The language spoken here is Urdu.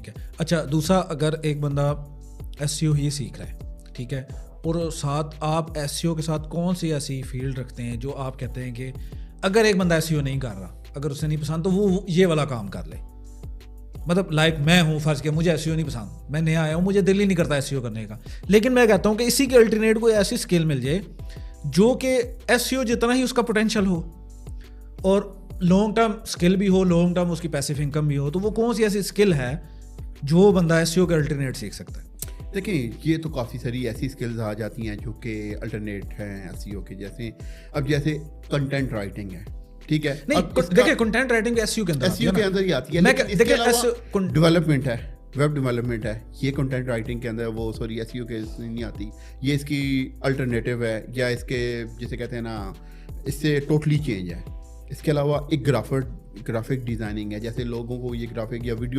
ٹھیک ہے. اچھا دوسرا, اگر ایک بندہ ایس سی او ہی سیکھ رہا ہے, ٹھیک ہے, اور ساتھ آپ ایس سی او کے ساتھ کون سی ایسی فیلڈ رکھتے ہیں جو آپ کہتے ہیں کہ اگر ایک بندہ ایس سی او نہیں کر رہا, اگر اسے نہیں پسند تو وہ یہ والا کام کر لے. مطلب لائک میں ہوں, فرض کیا مجھے ایس سی او نہیں پسند, میں نیا آیا ہوں, مجھے دل ہی نہیں کرتا ایس سی او کرنے کا, لیکن میں کہتا ہوں کہ اسی کے الٹرنیٹ کوئی ایسی اسکل مل جائے جو کہ ایس سی او جتنا ہی اس کا پوٹینشیل ہو اور لانگ ٹرم اسکل بھی ہو, لانگ ٹرم اس کی پیسو انکم بھی ہو, تو وہ کون سی ایسی اسکل ہے جو بندہ ایس سی او کے الٹرنیٹ سیکھ سکتا ہے؟ دیکھیں یہ تو کافی ساری ایسی اسکلز آ جاتی ہیں جو کہ الٹرنیٹ ہیں ایس سی او کے, جیسے اب جیسے کنٹینٹ رائٹنگ ہے, ٹھیک ہے, دیکھیں کنٹینٹ رائٹنگ ایس سی او کے اندر, ایس سی او کے اندر ہی آتی ہے. ڈیولپمنٹ ہے, ویب ڈیولپمنٹ ہے, یہ کنٹینٹ رائٹنگ کے اندر وہ سوری ایس سی او کے نہیں آتی, یہ اس کی الٹرنیٹیو ہے, یا اس کے جسے کہتے ہیں نا اس سے ٹوٹلی چینج ہے. اس کے علاوہ ایک گرافک ڈیزائننگ ہے, جیسے لوگوں کو یہ گرافک یا ویڈیو